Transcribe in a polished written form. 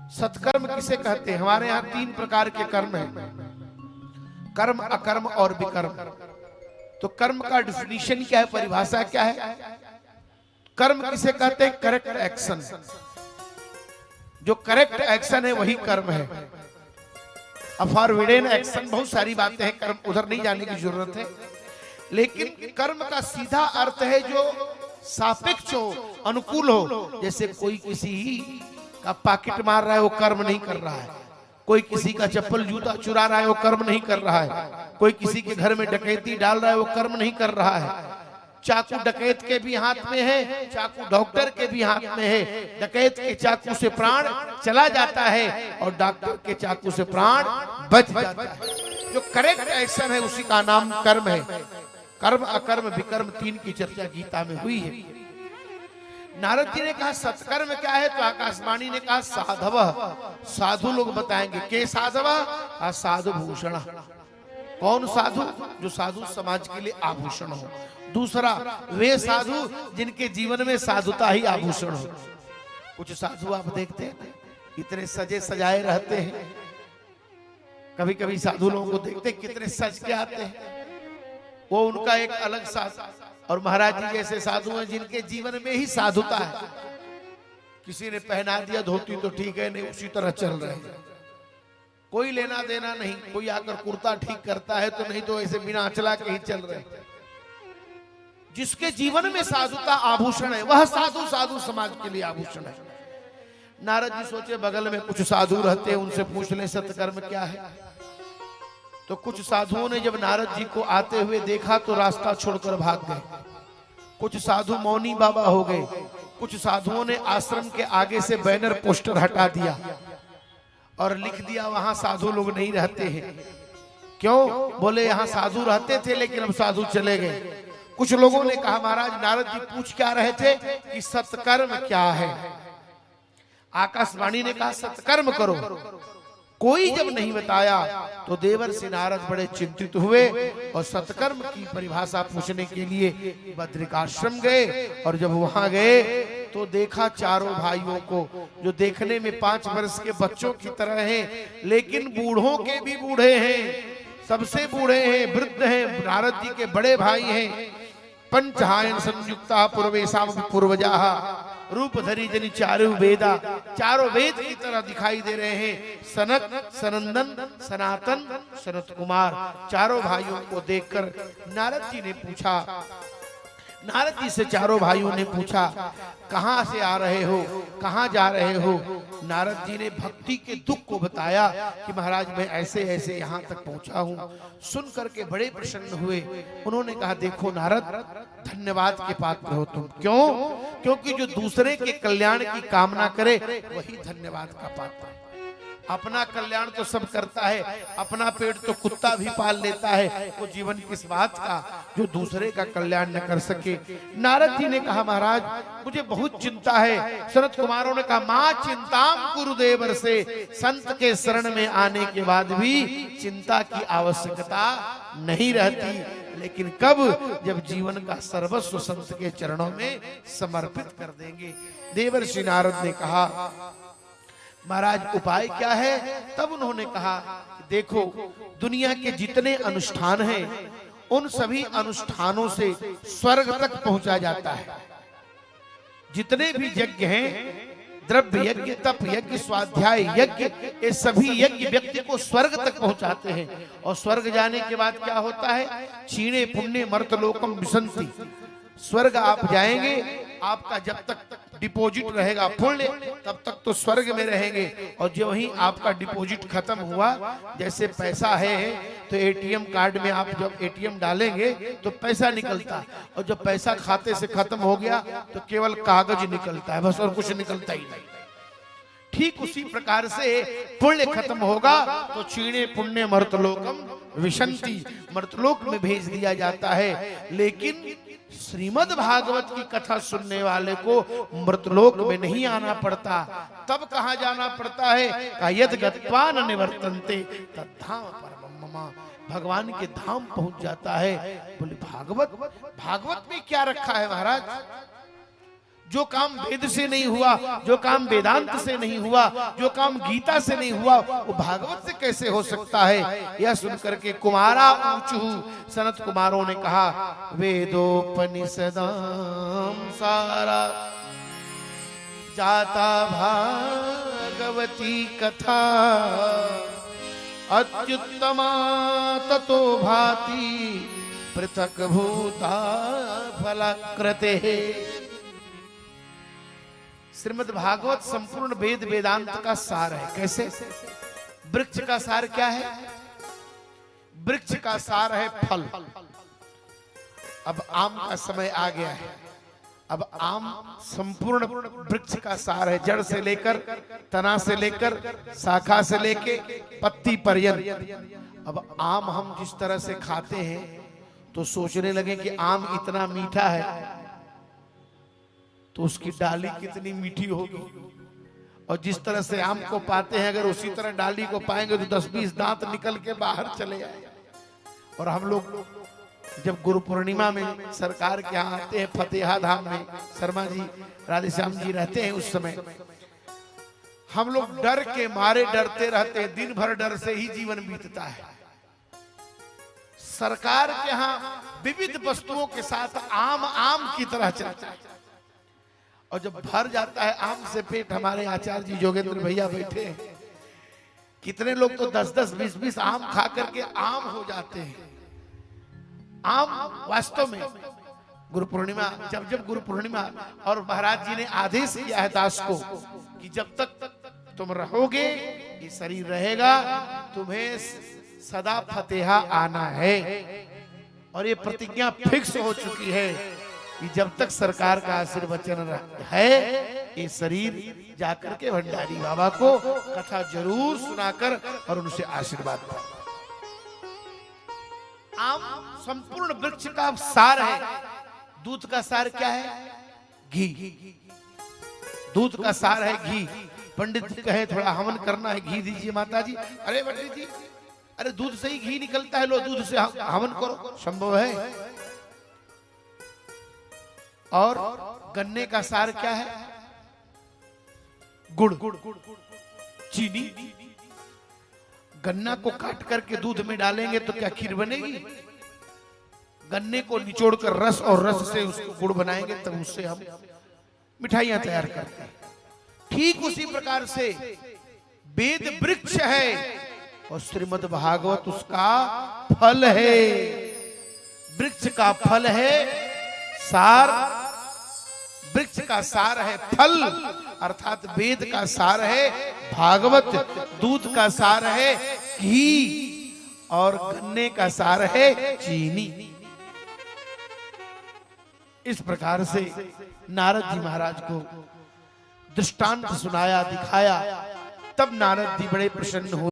सत्कर्म किसे कहते हैं? हमारे यहाँ 3 प्रकार के कर्म हैं, कर्म, अकर्म और विकर्म। तो कर्म का डिफिनीशन क्या है, परिभाषा क्या है? कर्म किसे कहते हैं? Correct action. जो करेक्ट एक्शन है वही कर्म है। अफॉरबिडेन एक्शन, बहुत सारी बातें हैं, कर्म उधर नहीं जाने की जरूरत है। लेकिन कर्म का सीधा अर्थ है जो सापेक्ष हो, अनुकूल हो। जैसे कोई किसी का पॉकेट मार रहा है, वो कर्म नहीं कर रहा है। कोई किसी का चप्पल जूता चुरा रहा है, वो कर्म नहीं कर रहा है। कोई किसी के घर में डकैती डाल रहा है, वो कर्म नहीं कर रहा है। चाकू डकैत के भी हाथ में है, चाकू डॉक्टर के भी हाथ में है। डकैत के चाकू से प्राण चला जाता है और डॉक्टर के चाकू से प्राण बच जाता है। जो करेक्ट एक्शन है उसी का नाम कर्म है। कर्म, अकर्म, विकर्म 3 की चर्चा गीता में हुई है। नारद जी ने कहा सत्कर्म क्या है? तो आकाशवाणी ने कहा साधव, साधु लोग बताएंगे। के साधव? साधु भूषण। कौन साधु? जो साधु समाज के लिए आभूषण हो। दूसरा, वे साधु जिनके जीवन में साधुता ही आभूषण हो। कुछ साधु आप देखते हैं इतने सजे सजाए रहते हैं, कभी कभी साधु लोगों को देखते कितने सज के आते हैं, वो उनका एक अलग साधु। और महाराज जी जैसे साधु हैं जिनके जीवन में ही साधुता है। किसी ने पहना दिया धोती तो ठीक है, नहीं उसी तरह चल रहे हैं, कोई लेना देना नहीं। कोई आकर कुर्ता ठीक करता है तो नहीं तो ऐसे बिना अचला के ही चल रहे हैं। जिसके जीवन में साधुता आभूषण है वह साधु, साधु समाज के लिए आभूषण है। नारद जी सोचे बगल में कुछ साधु रहते हैं, उनसे पूछ ले सत्कर्म क्या है। तो कुछ साधुओं ने जब नारद जी को आते हुए देखा तो रास्ता छोड़कर भाग गए। कुछ साधु मौनी बाबा हो गए। कुछ साधुओं ने आश्रम के आगे से बैनर पोस्टर हटा दिया और लिख दिया वहां साधु लोग नहीं रहते हैं। क्यों? बोले यहाँ साधु रहते थे लेकिन अब साधु चले गए। कुछ लोगों ने कहा महाराज नारद जी पूछ क्या रहे थे कि सत्कर्म क्या है। आकाशवाणी ने कहा सत्कर्म करो। कोई जब नहीं बताया तो देवर्षि नारद बड़े चिंतित हुए और सत्कर्म की परिभाषा पूछने के लिए बद्रिकाश्रम गए। और जब वहां गए तो देखा चारों भाइयों को, जो देखने में 5 वर्ष के बच्चों की तरह हैं, लेकिन बूढ़ों के भी बूढ़े हैं, सबसे बूढ़े हैं, वृद्ध हैं। नारद जी के बड़े भाई हैं। पंचहायन संयुक्ता पूर्वेशाम पूर्वजा रूप धरी जनि चारु वेदा। चारों वेद की तरह दिखाई दे रहे हैं। सनक, सनंदन, सनातन, सनत कुमार। चारों भाइयों को देखकर नारद जी ने पूछा, नारद जी से चारों भाइयों ने पूछा कहां से आ रहे हो, कहां जा रहे हो। नारद जी ने भक्ति के दुख को बताया कि महाराज मैं ऐसे ऐसे यहाँ तक पहुंचा हूँ। सुन करके बड़े प्रसन्न हुए। उन्होंने कहा देखो नारद धन्यवाद के पात्र हो तुम। क्यों? क्योंकि जो दूसरे के कल्याण की कामना करे वही धन्यवाद का पात्र है। अपना कल्याण तो सब करता है, अपना पेट तो कुत्ता भी पाल लेता है। वो जीवन किस बात का जो दूसरे का कल्याण न कर सके। नारद जी ने कहा महाराज मुझे बहुत चिंता है। सनत कुमारों ने कहा मां चिंताम गुरुदेवर से। संत के शरण में आने के बाद भी चिंता की आवश्यकता नहीं रहती। लेकिन कब? जब जीवन का सर्वस्व संत के चरणों में समर्पित कर देंगे। देवर्षि नारद ने कहा महाराज उपाय क्या है? तब उन्होंने कहा देखो दुनिया के जितने अनुष्ठान हैं उन सभी अनुष्ठानों से स्वर्ग तक पहुंचा जाता है। जितने भी यज्ञ हैं, द्रव्य यज्ञ, तप यज्ञ, स्वाध्याय यज्ञ, ये सभी यज्ञ व्यक्ति को स्वर्ग तक पहुंचाते हैं। और स्वर्ग जाने के बाद क्या होता है? क्षीणे पुण्य मर्तलोकम विसंति। स्वर्ग आप जाएंगे, आपका जब तक डिपॉजिट रहेगा पुण्य तब तक तो स्वर्ग में रहेंगे। और जो ही आपका डिपॉजिट खत्म हुआ, जैसे पैसा है तो एटीएम कार्ड में आप जब एटीएम डालेंगे तो पैसा निकलता, और जब पैसा खाते से खत्म हो गया तो केवल कागज निकलता है बस, और कुछ निकलता ही नहीं। ठीक उसी प्रकार से पुण्य खत्म होगा तो क्षीणे पुण्य मर्तलोकम विशंति, मर्तलोक में भेज दिया जाता है। लेकिन श्रीमद् भागवत की कथा सुनने वाले को मृतलोक में नहीं आना पड़ता। तब कहाँ जाना पड़ता है? यद गत्वा न निवर्तन्ते तद्धाम परमं मम। भगवान के धाम पहुंच जाता है। बोले भागवत, भागवत में क्या रखा है महाराज? जो काम वेद से नहीं हुआ, जो काम वेदांत से नहीं हुआ, जो काम गीता से नहीं हुआ, वो भागवत से कैसे हो सकता है। यह सुनकर के कुमारा ऊंचू सनत कुमारों ने कहा, वेदोपनिषदाम सारा जाता भागवती कथा, अत्युत्तमा ततो भाति पृथक भूता फलाकृते। श्रीमद् भागवत संपूर्ण वेद वेदांत का सार है। कैसे? वृक्ष का सार क्या है? वृक्ष का सार है फल। अब आम का समय आ गया है। अब आम संपूर्ण वृक्ष का सार है, जड़ से लेकर, तना से लेकर, शाखा से लेके पत्ती पर्यंत। अब आम हम जिस तरह से खाते हैं तो सोचने लगे कि आम इतना मीठा है तो उसकी डाली कितनी मीठी होगी, और जिस तरह से आम को पाते हैं अगर उसी तरह डाली को पाएंगे तो 10-20 दांत निकल के बाहर चले आए। और हम लोग जब गुरु पूर्णिमा में सरकार के यहाँ आते हैं फतेहा धाम में, शर्मा जी राधेश्याम जी रहते हैं, उस समय हम लोग डर के मारे डरते रहते हैं, दिन भर डर से ही जीवन बीतता है। सरकार के यहाँ विविध वस्तुओं के साथ आम आम की तरह चलता है, और जब भर जाता है आम से पेट, हमारे आचार्य जी जोगेंद्र भैया बैठे हैं, कितने लोग तो 10-10, 20-20 आम खा करके आम हो जाते हैं। आम वास्तव में गुरु पूर्णिमा, जब गुरु पूर्णिमा, और महाराज जी ने आदेश किया है दास को कि जब तक तुम रहोगे, ये शरीर रहेगा, तुम्हें सदा फतेहा आना है। और ये प्रतिज्ञा फिक्स हो चुकी है कि जब तक सरकार का आशीर्वचन है, ये शरीर जाकर के भंडारी बाबा को कथा जरूर सुनाकर और उनसे आशीर्वाद पाए। आम संपूर्ण वृक्ष का सार है। दूध का सार क्या है? घी। दूध का सार है घी। पंडित जी कहे थोड़ा हवन करना है, घी दीजिए माता जी। अरे पंडित जी, अरे दूध से ही घी निकलता है, लो दूध से हवन करो, संभव है। और गन्ने का सार क्या है? गुड़। चीनी। गन्ना को काट करके दूध में डालेंगे तो क्या खीर बनेगी? गन्ने को निचोड़कर रस, और रस से उसको गुड़ बनाएंगे तब उससे हम मिठाइयां तैयार करते हैं। ठीक उसी प्रकार से वेद वृक्ष है और श्रीमद् भागवत उसका फल है। वृक्ष का फल है सार, वृक्ष का सार है फल, अर्थात वेद का सार है भागवत, दूध का सार है घी, और गन्ने का सार है चीनी। इस प्रकार से नारद जी महाराज को दृष्टांत सुनाया, दिखाया। तब नारद जी बड़े प्रसन्न हुए।